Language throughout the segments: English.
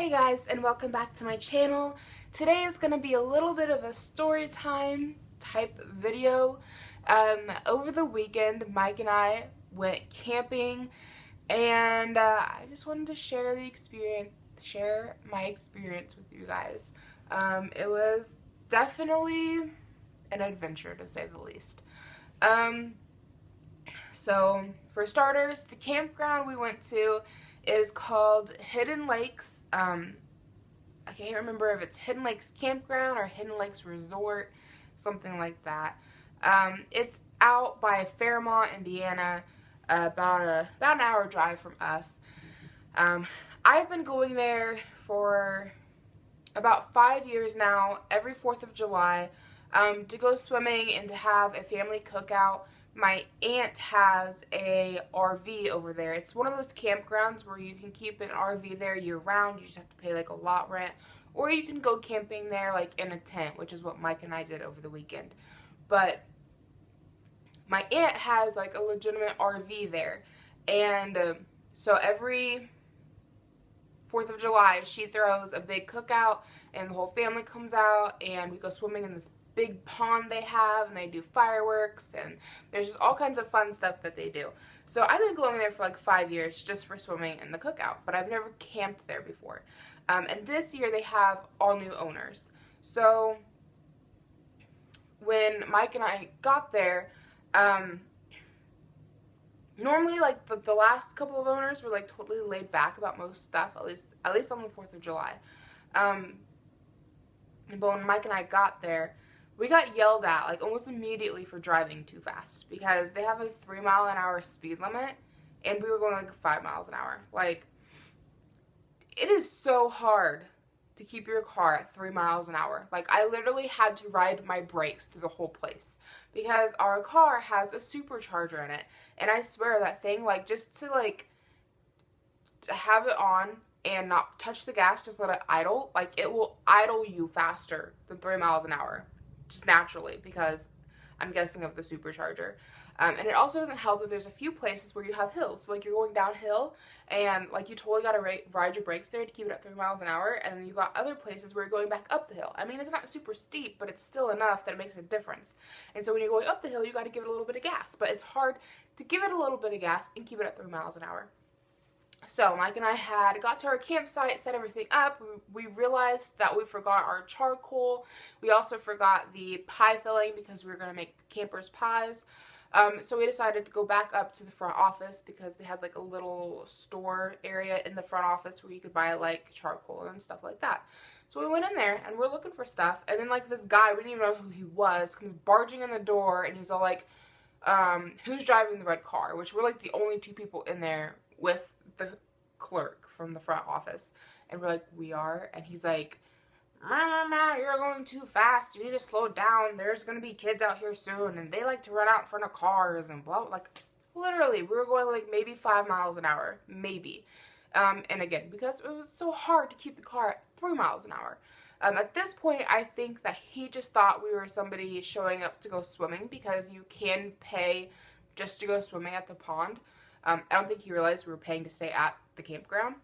Hey guys, and welcome back to my channel. Today is going to be a little bit of a story time type video. Over the weekend, Mike and I went camping, and I just wanted to share my experience with you guys. It was definitely an adventure, to say the least. So for starters, the campground we went to is called Hidden Lakes. I can't remember if it's Hidden Lakes Campground or Hidden Lakes Resort, something like that. It's out by Fairmont, Indiana, about an hour drive from us. I've been going there for about 5 years now, every 4th of July, to go swimming and to have a family cookout. My aunt has a RV over there. It's one of those campgrounds where you can keep an RV there year round. You just have to pay like a lot rent. Or you can go camping there like in a tent, which is what Mike and I did over the weekend. But my aunt has like a legitimate RV there. And so every 4th of July, she throws a big cookout and the whole family comes out and we go swimming in this big pond they have, and they do fireworks, and there's just all kinds of fun stuff that they do. So I've been going there for like 5 years just for swimming and the cookout, but I've never camped there before. And this year they have all new owners. So when Mike and I got there, normally like the last couple of owners were like totally laid back about most stuff, at least on the 4th of July. But when Mike and I got there, we got yelled at like almost immediately for driving too fast because they have a 3-mile-an-hour speed limit and we were going like 5 miles an hour. Like, it is so hard to keep your car at 3 miles an hour. Like, I literally had to ride my brakes through the whole place because our car has a supercharger in it, and I swear that thing, like, just to like to have it on and not touch the gas, just let it idle, like it will idle you faster than 3 miles an hour, just naturally, because I'm guessing of the supercharger. And it also doesn't help that there's a few places where you have hills. So like you're going downhill and like you totally got to ride your brakes there to keep it at 3 miles an hour. And then you got other places where you're going back up the hill. I mean, it's not super steep, but it's still enough that it makes a difference. And so when you're going up the hill, you got to give it a little bit of gas. But it's hard to give it a little bit of gas and keep it at 3 miles an hour. So Mike and I got to our campsite, set everything up. We realized that we forgot our charcoal. We also forgot the pie filling because we were going to make campers pies. So we decided to go back up to the front office because they had like a little store area in the front office where you could buy like charcoal and stuff like that. So we went in there and we're looking for stuff, and then like this guy, we didn't even know who he was, comes barging in the door and he's all like, who's driving the red car? Which we're like the only two people in there with the clerk from the front office. And we're like, we are? And he's like, you're going too fast. You need to slow down. There's going to be kids out here soon, and they like to run out in front of cars and blah, like, literally, we were going like maybe 5 miles an hour, maybe. And again, because it was so hard to keep the car at 3 miles an hour. At this point, I think that he just thought we were somebody showing up to go swimming because you can pay just to go swimming at the pond. I don't think he realized we were paying to stay at the campground.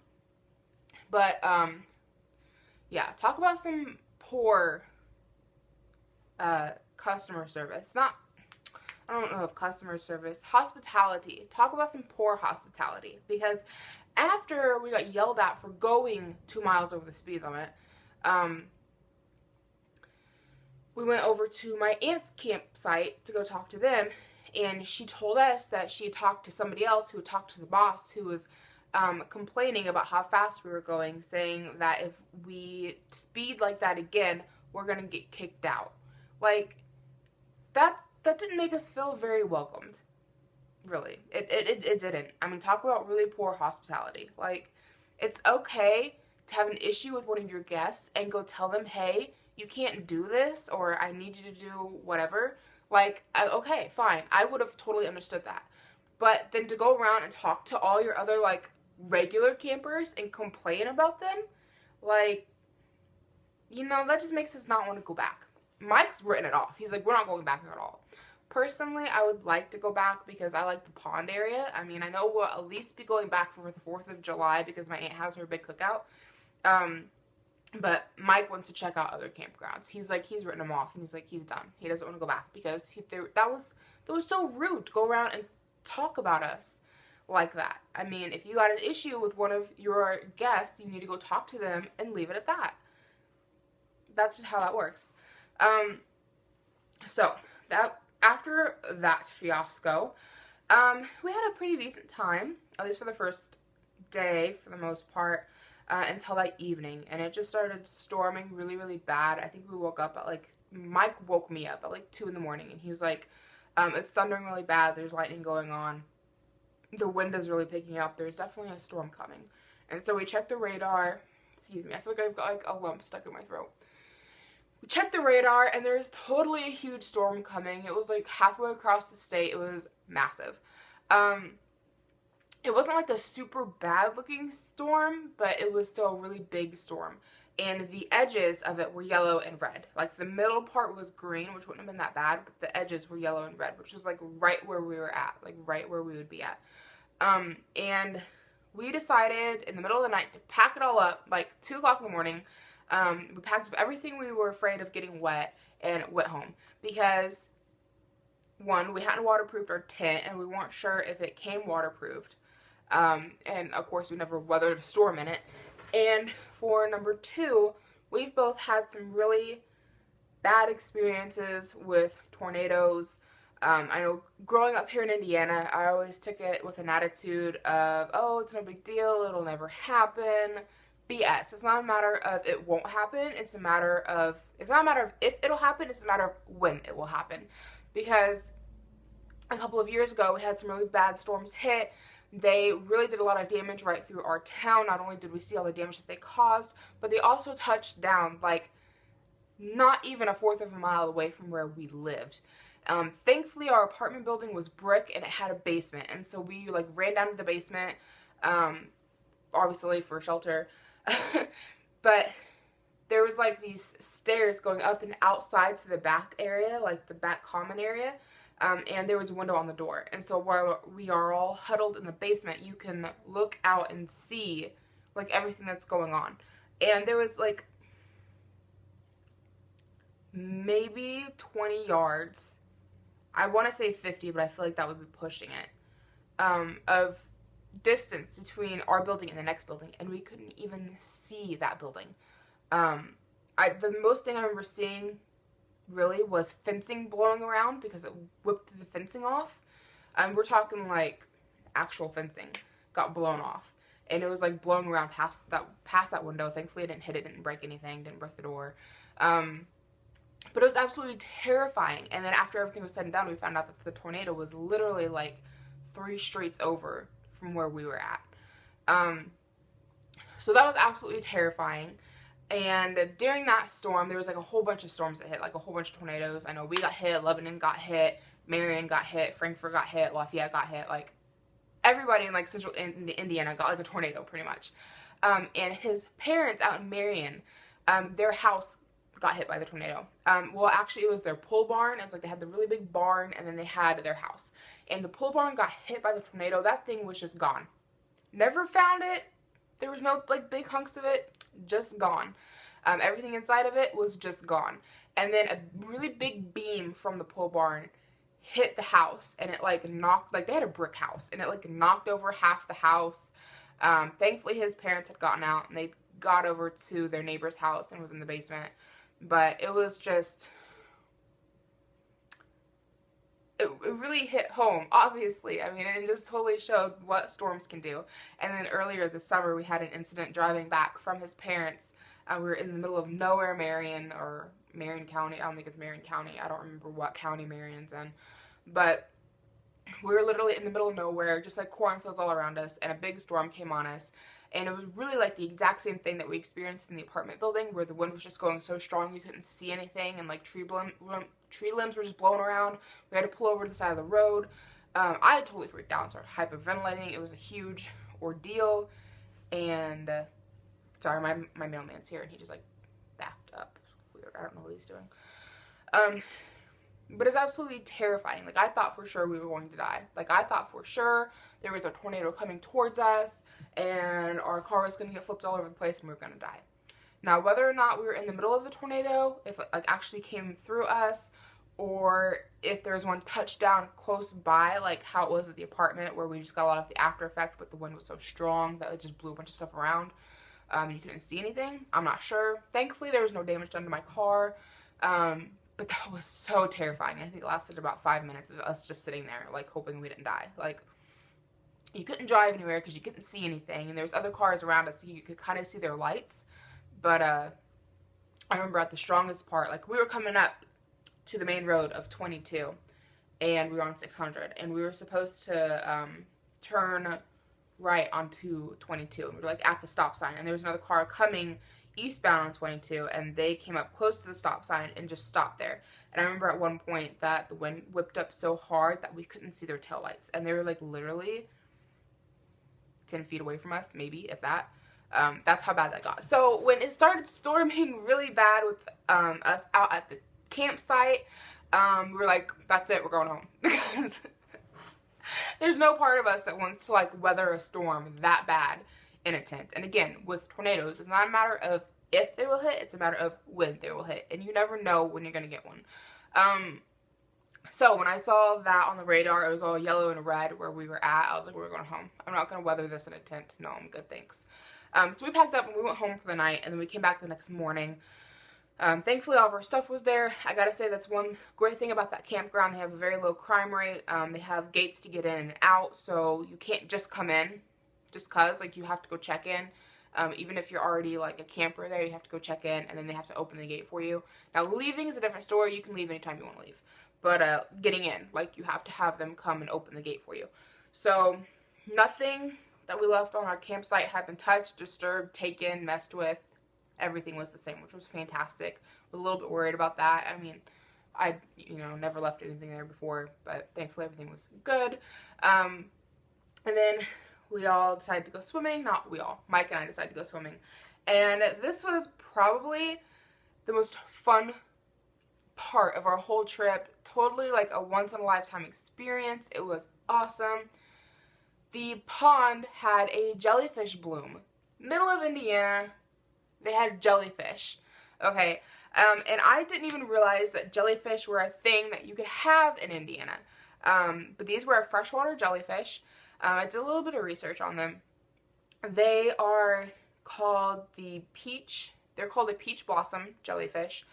But, yeah, talk about some poor customer service. I don't know if customer service, hospitality. Talk about some poor hospitality. Because after we got yelled at for going 2 miles over the speed limit, we went over to my aunt's campsite to go talk to them. And she told us that she had talked to somebody else who had talked to the boss, who was complaining about how fast we were going, saying that if we speed like that again, we're going to get kicked out. Like, that didn't make us feel very welcomed. Really. It didn't. I mean, talk about really poor hospitality. Like, it's okay to have an issue with one of your guests and go tell them, hey, you can't do this, or I need you to do whatever. Like, okay, fine. I would have totally understood that. But then to go around and talk to all your other, like, regular campers and complain about them, like, you know, that just makes us not want to go back. Mike's written it off. He's like, we're not going back at all. Personally, I would like to go back because I like the pond area. I mean, I know we'll at least be going back for the 4th of July because my aunt has her big cookout. But Mike wants to check out other campgrounds. He's like, he's written them off, and he's like, he's done. He doesn't want to go back because that was so rude to go around and talk about us like that. I mean, if you got an issue with one of your guests, you need to go talk to them and leave it at that. That's just how that works. So that after that fiasco, we had a pretty decent time, at least for the first day, for the most part, until that evening, and it just started storming really, really bad. I think we woke up at like, Mike woke me up at like 2 in the morning, and he was like, it's thundering really bad, there's lightning going on, the wind is really picking up, there's definitely a storm coming. And so we checked the radar. Excuse me, I feel like I've got like a lump stuck in my throat. We checked the radar, and there's totally a huge storm coming. It was like halfway across the state. It was massive. It wasn't like a super bad looking storm, but it was still a really big storm. And the edges of it were yellow and red. Like the middle part was green, which wouldn't have been that bad, but the edges were yellow and red, which was like right where we were at, like right where we would be at. And we decided in the middle of the night to pack it all up, like 2 o'clock in the morning. We packed up everything we were afraid of getting wet and went home because, one, we hadn't waterproofed our tent and we weren't sure if it came waterproofed. And of course we never weathered a storm in it. And for number 2, we've both had some really bad experiences with tornadoes. I know growing up here in Indiana, I always took it with an attitude of, oh, it's no big deal, it'll never happen. BS. It's not a matter of it won't happen, it's not a matter of if it'll happen, it's a matter of when it will happen. Because a couple of years ago, we had some really bad storms hit. They really did a lot of damage right through our town. Not only did we see all the damage that they caused, but they also touched down, like, not even 1/4 of a mile away from where we lived. Thankfully, our apartment building was brick, and it had a basement, and so we, like, ran down to the basement, obviously for shelter, but there was, like, these stairs going up and outside to the back area, like the back common area, and there was a window on the door. And so while we are all huddled in the basement, you can look out and see, like, everything that's going on. And there was, like, maybe 20 yards, I want to say 50, but I feel like that would be pushing it, of distance between our building and the next building, and we couldn't even see that building. The most thing I remember seeing really was fencing blowing around because it whipped the fencing off. We're talking like actual fencing got blown off, and it was like blowing around past that window. Thankfully, it didn't hit it, didn't break anything, didn't break the door. But it was absolutely terrifying. And then after everything was said and done, we found out that the tornado was literally like 3 streets over from where we were at. So that was absolutely terrifying. And during that storm, there was like a whole bunch of storms that hit, like a whole bunch of tornadoes. I know we got hit, Lebanon got hit, Marion got hit, Frankfort got hit, Lafayette got hit. Like everybody in like central Indiana got like a tornado pretty much. And his parents out in Marion, their house got hit by the tornado. Well, actually it was their pole barn. It was like they had the really big barn, and then they had their house. And the pole barn got hit by the tornado. That thing was just gone. Never found it. There was no like big hunks of it. Just gone. Everything inside of it was just gone. And then a really big beam from the pole barn hit the house, and it like knocked, like they had a brick house, and it like knocked over half the house. Thankfully his parents had gotten out, and they got over to their neighbor's house and was in the basement. But it was just, it really hit home, obviously. I mean, it just totally showed what storms can do. And then earlier this summer, we had an incident driving back from his parents. We were in the middle of nowhere, Marion, or Marion County. I don't think it's Marion County. I don't remember what county Marion's in. But we were literally in the middle of nowhere, just like cornfields all around us, and a big storm came on us. And it was really like the exact same thing that we experienced in the apartment building, where the wind was just going so strong you couldn't see anything, and like tree limbs were just blowing around. We had to pull over to the side of the road. I had totally freaked out and started hyperventilating. It was a huge ordeal. And sorry, my mailman's here, and he just like backed up. Weird. I don't know what he's doing. But it's absolutely terrifying. Like, I thought for sure we were going to die. Like, I thought for sure there was a tornado coming towards us. and our car was going to get flipped all over the place and we were going to die. Now, whether or not we were in the middle of the tornado, if it like actually came through us, or if there was one touchdown close by, like how it was at the apartment where we just got a lot of the after effect, but the wind was so strong that it just blew a bunch of stuff around. You couldn't see anything. I'm not sure. Thankfully, there was no damage done to my car. But that was so terrifying. I think it lasted about 5 minutes of us just sitting there, like, hoping we didn't die. Like, you couldn't drive anywhere because you couldn't see anything, and there was other cars around us, so you could kind of see their lights. But, I remember at the strongest part, like, we were coming up to the main road of 22, and we were on 600, and we were supposed to, turn right onto 22, and we were, like, at the stop sign, and there was another car coming eastbound on 22, and they came up close to the stop sign and just stopped there. And I remember at one point that the wind whipped up so hard that we couldn't see their taillights, and they were like literally 10 feet away from us, maybe, if that. That's how bad that got. So when it started storming really bad with us out at the campsite, we were like, that's it, we're going home. Because there's no part of us that wants to like weather a storm that bad in a tent. And again, with tornadoes, it's not a matter of if they will hit, it's a matter of when they will hit, and you never know when you're gonna get one. So when I saw that on the radar, it was all yellow and red where we were at, I was like, we're going home. I'm not gonna weather this in a tent. No, I'm good, thanks. So we packed up and we went home for the night, and then we came back the next morning. Thankfully, all of our stuff was there. I gotta say, that's one great thing about that campground. They have a very low crime rate. They have gates to get in and out, so you can't just come in just cause, like, you have to go check in. Even if you're already like a camper there, you have to go check in, and then they have to open the gate for you. Now, leaving is a different story. You can leave anytime you want to leave, but getting in, like, you have to have them come and open the gate for you. So nothing that we left on our campsite had been touched, disturbed, taken, messed with. Everything was the same, which was fantastic. I was a little bit worried about that. I mean, I never left anything there before, but thankfully everything was good. And then we all decided to go swimming. Not we all. Mike and I decided to go swimming. And this was probably the most fun part of our whole trip. Totally like a once-in-a-lifetime experience. It was awesome. The pond had a jellyfish bloom. Middle of Indiana, they had jellyfish. Okay, and I didn't even realize that jellyfish were a thing that you could have in Indiana. But these were a freshwater jellyfish. I did a little bit of research on them. They are called they're called a peach blossom jellyfish.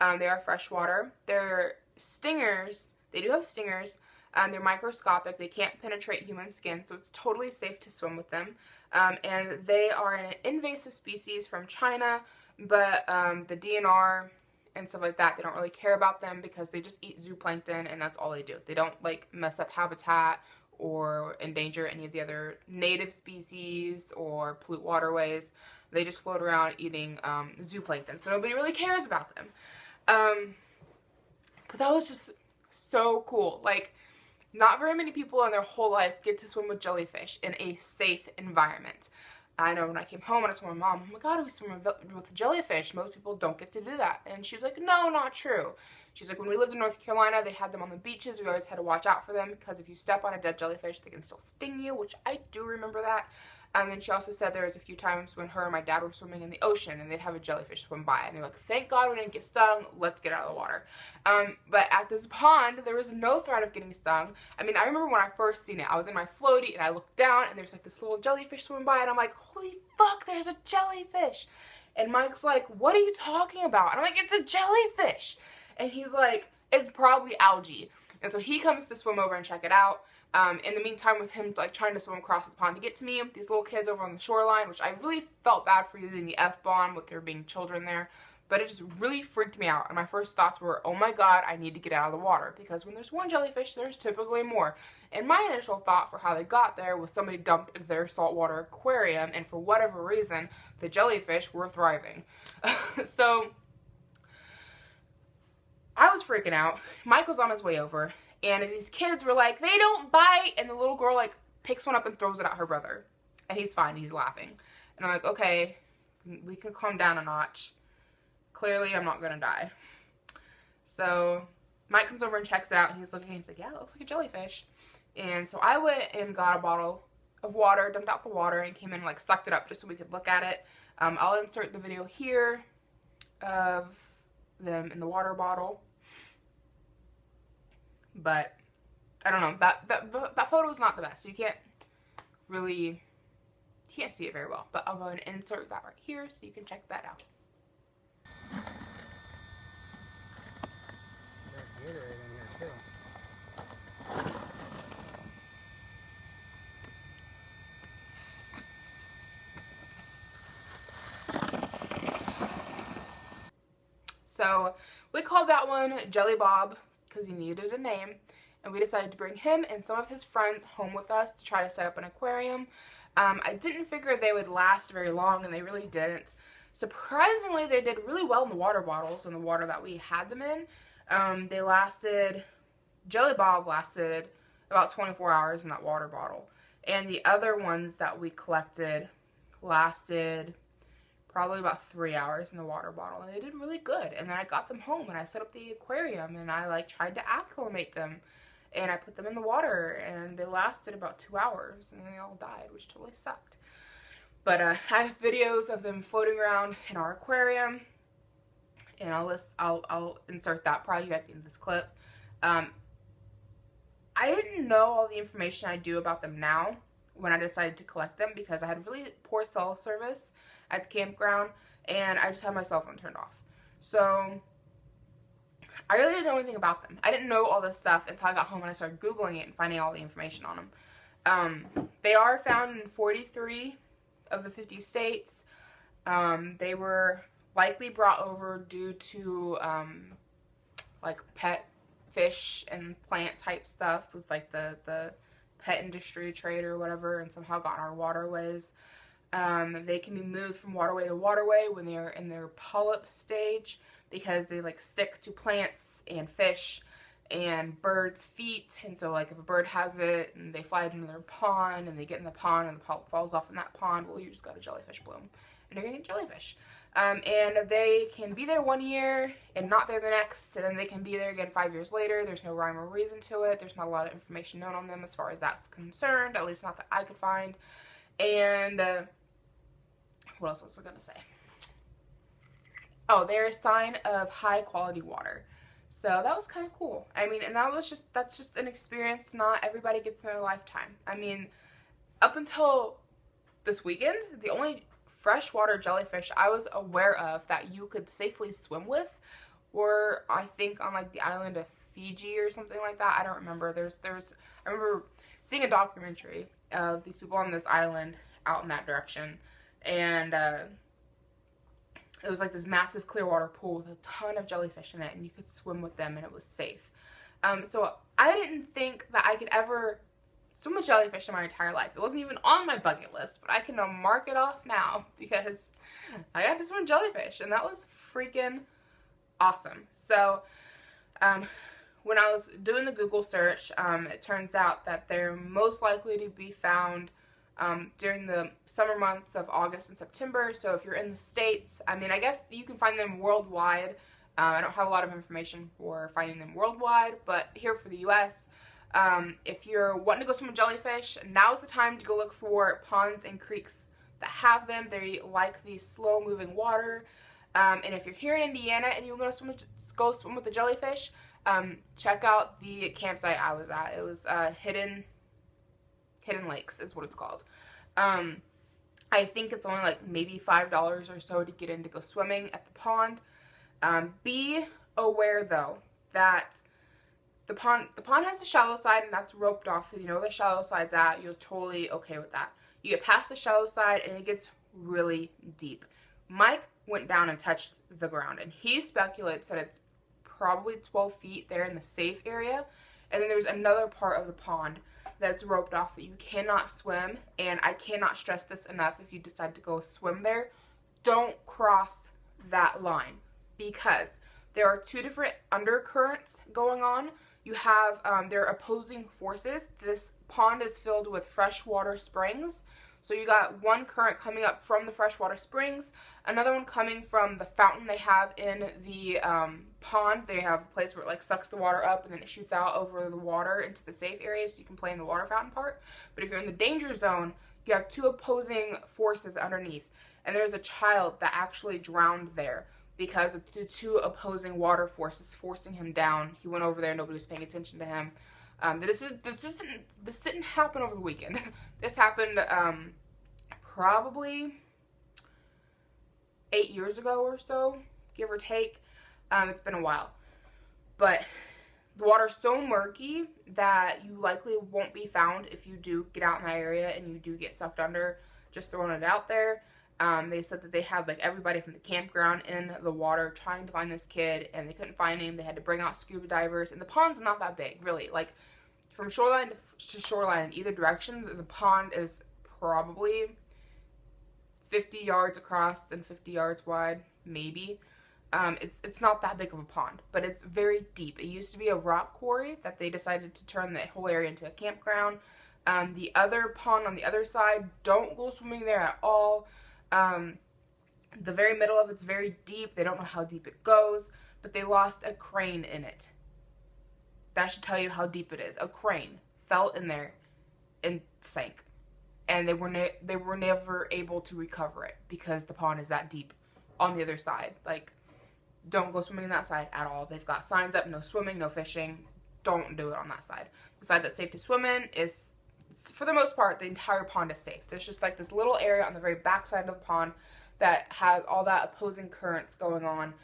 They are freshwater. Their stingers, they do have stingers. They're microscopic. They can't penetrate human skin, so it's totally safe to swim with them. And they are an invasive species from China, but the DNR and stuff like that, they don't really care about them because they just eat zooplankton, and that's all they do. They don't like mess up habitat or endanger any of the other native species or pollute waterways. They just float around eating zooplankton, so nobody really cares about them. But that was just so cool. Like, not very many people in their whole life get to swim with jellyfish in a safe environment. I know when I came home and I told my mom, oh my god, we swim with jellyfish. Most people don't get to do that. And she's like, no, not true. She's like, when we lived in North Carolina, they had them on the beaches. We always had to watch out for them because if you step on a dead jellyfish, they can still sting you, which I do remember that. And she also said there was a few times when her and my dad were swimming in the ocean and they'd have a jellyfish swim by. And they're like, thank God we didn't get stung. Let's get out of the water. But at this pond, there was no threat of getting stung. I mean, I remember when I first seen it, I was in my floaty and I looked down and there's like this little jellyfish swimming by and I'm like, holy fuck, there's a jellyfish. And Mike's like, what are you talking about? And I'm like, it's a jellyfish. And he's like, it's probably algae. And so he comes to swim over and check it out. In the meantime, with him like trying to swim across the pond to get to me, these little kids over on the shoreline, which I really felt bad for using the F-bomb with there being children there, but it just really freaked me out. And my first thoughts were, oh my god, I need to get out of the water, because when there's one jellyfish, there's typically more. And my initial thought for how they got there was somebody dumped their saltwater aquarium, and for whatever reason, the jellyfish were thriving. So I was freaking out. Mike was on his way over. And these kids were like, they don't bite. And the little girl, like, picks one up and throws it at her brother. And he's fine. He's laughing. And I'm like, okay, we can calm down a notch. Clearly, I'm not going to die. So Mike comes over and checks it out. And he's looking and he's like, yeah, it looks like a jellyfish. And so I went and got a bottle of water, dumped out the water, and came in and like sucked it up just so we could look at it. I'll insert the video here of them in the water bottle. But I don't know, that photo is not the best. You can't see it very well, but I'll go ahead and insert that right here so you can check that out. There's Gatorade in here too. So we called that one Jelly Bob because he needed a name, and we decided to bring him and some of his friends home with us to try to set up an aquarium. I didn't figure they would last very long, and they really didn't. Surprisingly, they did really well in the water bottles and the water that we had them in. Jelly Bob lasted about 24 hours in that water bottle, and the other ones that we collected lasted probably about 3 hours in the water bottle, and they did really good. And then I got them home and I set up the aquarium, and I like tried to acclimate them, and I put them in the water, and they lasted about 2 hours, and then they all died, which totally sucked. But I have videos of them floating around in our aquarium, and I'll insert that probably at the end of this clip. I didn't know all the information I do about them now when I decided to collect them, because I had really poor cell service at the campground, and I just had my cell phone turned off. So I really didn't know anything about them. I didn't know all this stuff until I got home and I started Googling it and finding all the information on them. They are found in 43 of the 50 states. They were likely brought over due to like pet fish and plant type stuff with like the pet industry trade or whatever, and somehow got in our waterways. They can be moved from waterway to waterway when they're in their polyp stage, because they like stick to plants and fish and birds' feet. And so like if a bird has it and they fly it into their pond and they get in the pond and the polyp falls off in that pond, well, you just got a jellyfish bloom and you're gonna get jellyfish. And they can be there 1 year and not there the next, and then they can be there again 5 years later. There's no rhyme or reason to it. There's not a lot of information known on them as far as that's concerned, at least not that I could find. And what else was I gonna say? Oh, they're a sign of high quality water. So that was kind of cool. I mean, and that's just an experience not everybody gets in their lifetime. I mean, up until this weekend, the only freshwater jellyfish I was aware of that you could safely swim with were, I think, on like the island of Fiji or something like that. I don't remember. I remember seeing a documentary of these people on this island out in that direction, and it was like this massive clear water pool with a ton of jellyfish in it, and you could swim with them and it was safe. So I didn't think that I could ever swim with jellyfish in my entire life. It wasn't even on my bucket list, but I can mark it off now because I got to swim with jellyfish, and that was freaking awesome. So when I was doing the Google search, it turns out that they're most likely to be found during the summer months of August and September. So if you're in the States, I mean, I guess you can find them worldwide. I don't have a lot of information for finding them worldwide, but here for the US, if you're wanting to go swim with jellyfish, now's the time to go look for ponds and creeks that have them. They like the slow moving water. And if you're here in Indiana and you're going to go swim with the jellyfish, check out the campsite I was at. It was Hidden Lakes is what it's called. I think it's only like maybe $5 or so to get in to go swimming at the pond. Be aware though that the pond has the shallow side, and that's roped off. So you know where the shallow side's at. You're totally okay with that. You get past the shallow side and it gets really deep. Mike went down and touched the ground, and he speculates that it's probably 12 feet there in the safe area. And then there's another part of the pond that's roped off that you cannot swim, and I cannot stress this enough. If you decide to go swim there, don't cross that line, because there are two different undercurrents going on. You have, there are opposing forces. This pond is filled with freshwater springs, So you got one current coming up from the freshwater springs, another one coming from the fountain they have in the pond. They have a place where it like sucks the water up and then it shoots out over the water into the safe area so you can play in the water fountain part. But if you're in the danger zone, you have two opposing forces underneath. And there's a child that actually drowned there because of the two opposing water forces forcing him down. He went over there, nobody was paying attention to him. This didn't happen over the weekend. This happened probably 8 years ago or so, give or take. It's been a while. But the water's so murky that you likely won't be found if you do get out in that area and you do get sucked under. Just throwing it out there. They said that they had like everybody from the campground in the water trying to find this kid, and they couldn't find him. They had to bring out scuba divers, and the pond's not that big, really. Like from shoreline to shoreline in either direction, the pond is probably 50 yards across and 50 yards wide, maybe. It's not that big of a pond, but it's very deep. It used to be a rock quarry that they decided to turn the whole area into a campground. The other pond on the other side, don't go swimming there at all. The very middle of it's very deep. They don't know how deep it goes, but they lost a crane in it. That should tell you how deep it is. A crane fell in there and sank. And they were never able to recover it because the pond is that deep on the other side. Like, don't go swimming on that side at all. They've got signs up, no swimming, no fishing. Don't do it on that side. The side that's safe to swim in is, for the most part, the entire pond is safe. There's just like this little area on the very back side of the pond that has all that opposing currents going on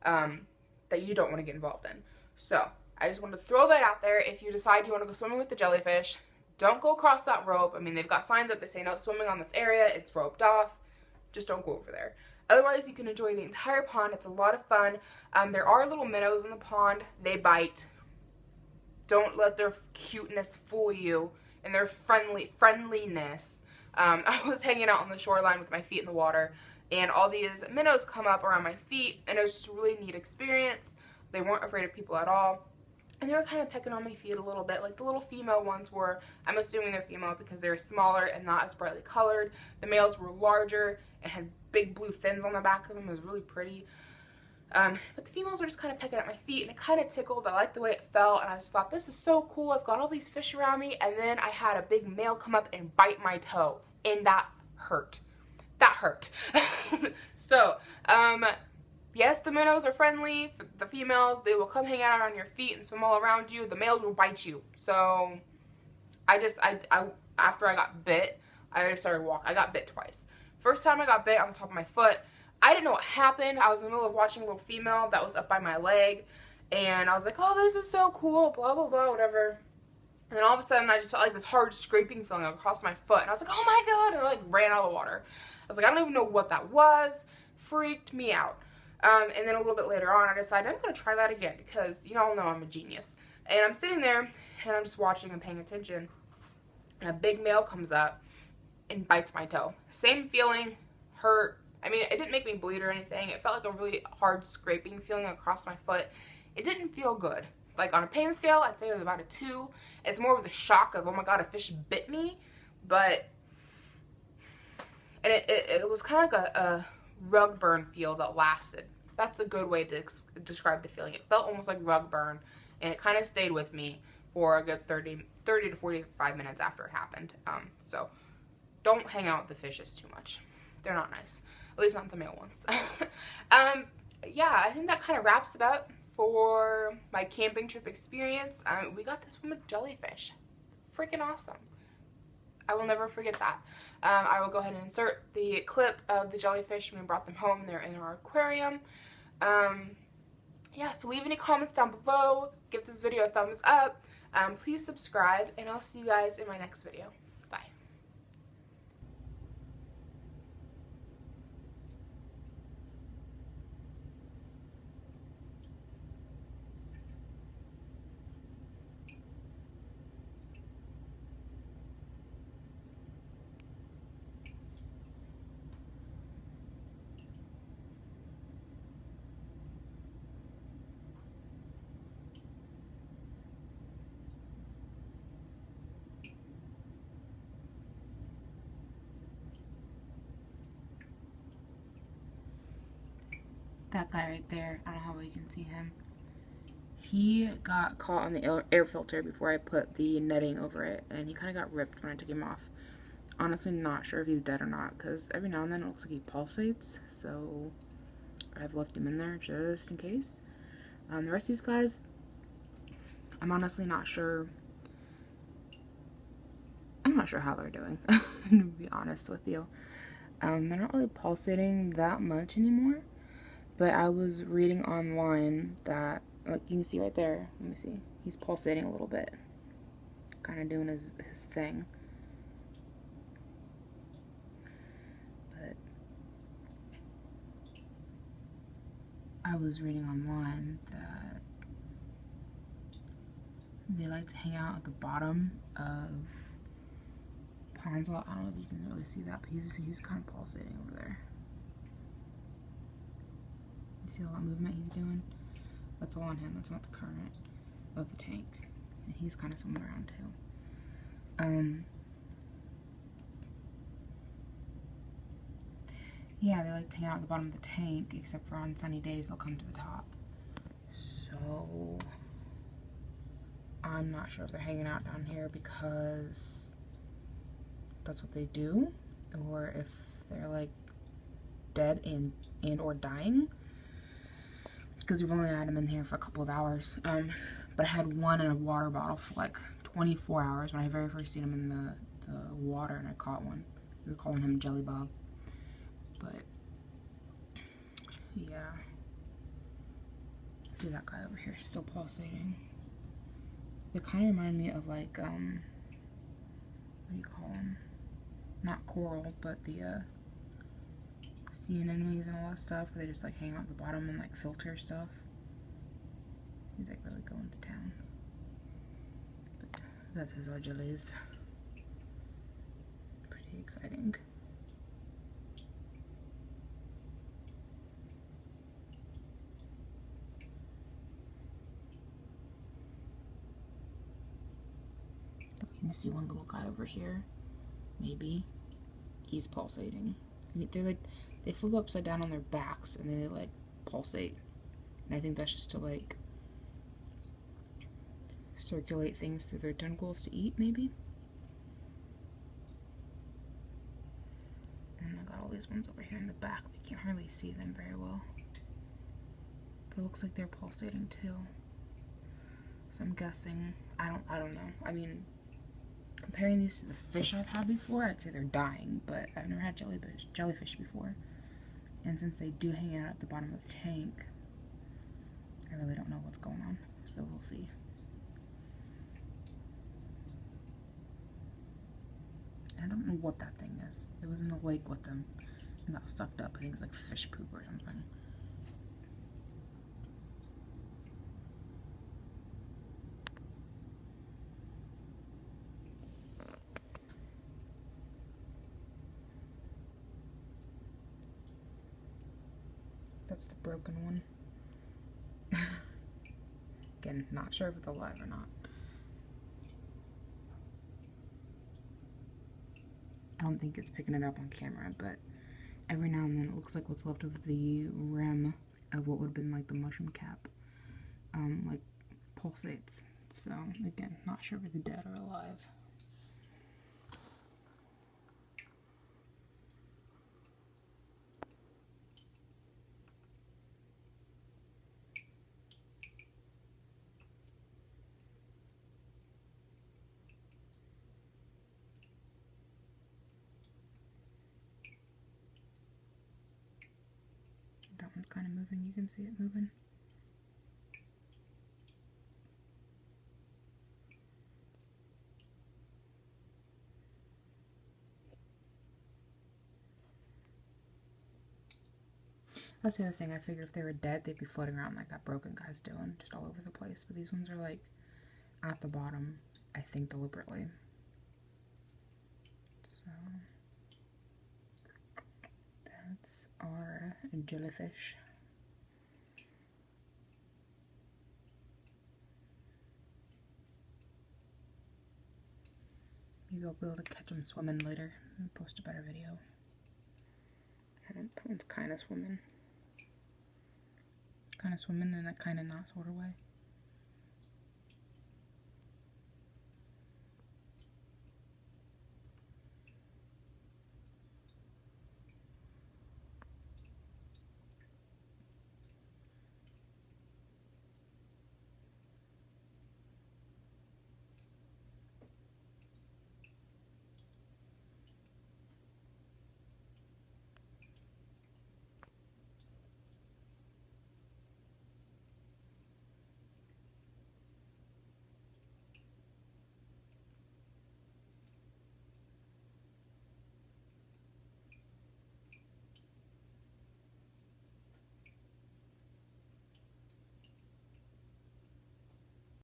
that you don't want to get involved in. So I just wanted to throw that out there. If you decide you want to go swimming with the jellyfish, don't go across that rope. I mean, they've got signs up that say no swimming on this area. It's roped off. Just don't go over there. Otherwise, you can enjoy the entire pond. It's a lot of fun. There are little minnows in the pond. They bite. Don't let their cuteness fool you and their friendliness. I was hanging out on the shoreline with my feet in the water, and all these minnows come up around my feet, and it was just a really neat experience. They weren't afraid of people at all. And they were kind of pecking on my feet a little bit, like the little female ones were. I'm assuming they're female because they're smaller and not as brightly colored. The males were larger and had big blue fins on the back of them. It was really pretty. But the females were just kind of pecking at my feet, and it kind of tickled. I liked the way it felt, and I just thought, this is so cool. I've got all these fish around me, and then I had a big male come up and bite my toe, and that hurt. That hurt. So, yes, the minnows are friendly. For the females, they will come hang out on your feet and swim all around you. The males will bite you. So, after I got bit, I just started walking. I got bit twice. First time I got bit on the top of my foot, I didn't know what happened. I was in the middle of watching a little female that was up by my leg, and I was like, oh, this is so cool, blah, blah, blah, whatever. And then all of a sudden, I just felt like this hard scraping feeling across my foot, and I was like, oh my god, and I like ran out of the water. I was like, I don't even know what that was. Freaked me out. And then a little bit later on, I decided I'm going to try that again because you all know I'm a genius. And I'm sitting there, and I'm just watching and paying attention, and a big male comes up and bites my toe. Same feeling, hurt. I mean, it didn't make me bleed or anything. It felt like a really hard scraping feeling across my foot. It didn't feel good. Like, on a pain scale, I'd say it was about a 2. It's more of the shock of, oh my god, a fish bit me. But, and it was kind of like a rug burn feel that lasted. That's a good way to describe the feeling. It felt almost like rug burn, and it kind of stayed with me for a good 30 to 45 minutes after it happened. So, don't hang out with the fishes too much. They're not nice. At least not the male ones. Yeah, I think that kind of wraps it up for my camping trip experience. We got to swim with jellyfish. Freaking awesome. I will never forget that. I will go ahead and insert the clip of the jellyfish when we brought them home. They're in our aquarium. Yeah, so leave any comments down below. Give this video a thumbs up. Please subscribe, and I'll see you guys in my next video. That guy right there, I don't know how well you can see him. He got caught on the air filter before I put the netting over it, and he kind of got ripped when I took him off. Honestly, not sure if he's dead or not, because every now and then it looks like he pulsates, so I've left him in there just in case. The rest of these guys, I'm honestly not sure. I'm not sure how they're doing, to be honest with you. They're not really pulsating that much anymore, but I was reading online that, like you can see right there, let me see, he's pulsating a little bit, kind of doing his thing. But I was reading online that they like to hang out at the bottom of ponds. I don't know if you can really see that, but he's kind of pulsating over there. You see all that movement he's doing? That's all on him. That's not the current of the tank. And he's kind of swimming around too. Yeah, they like to hang out at the bottom of the tank, except for on sunny days they'll come to the top. So I'm not sure if they're hanging out down here because that's what they do, or if they're like dead and or dying, because we've only had them in here for a couple of hours. But I had one in a water bottle for like 24 hours when I very first seen him in the water, and I caught one. We were calling him Jelly Bob. But yeah, see that guy over here still pulsating. They kind of remind me of like what do you call them? Not coral, but the sea anemones and all that stuff, where they just like hang out at the bottom and like filter stuff. He's like really going to town. But that's his Argeles. Pretty exciting. You can see one little guy over here. Maybe he's pulsating. They're like, they flip upside down on their backs and then they like pulsate. And I think that's just to like circulate things through their tentacles to eat, maybe. And I got all these ones over here in the back. We can't hardly see them very well. But it looks like they're pulsating too. So I'm guessing, I don't know. I mean, comparing these to the fish I've had before, I'd say they're dying, but I've never had jellyfish before. And since they do hang out at the bottom of the tank, I really don't know what's going on, so we'll see. I don't know what that thing is. It was in the lake with them and got sucked up. I think it's like fish poop or something. That's the broken one. Again, not sure if it's alive or not. I don't think it's picking it up on camera, but every now and then it looks like what's left of the rim of what would have been like the mushroom cap, like pulsates. So again, not sure if it's dead or alive. That one's kind of moving. You can see it moving. That's the other thing. I figure if they were dead, they'd be floating around like that broken guy's doing, just all over the place. But these ones are like at the bottom, I think deliberately. So that's our jellyfish. Maybe I'll be able to catch them swimming later and post a better video. That one's kind of swimming. kind of swimming in a kind of not sort of way.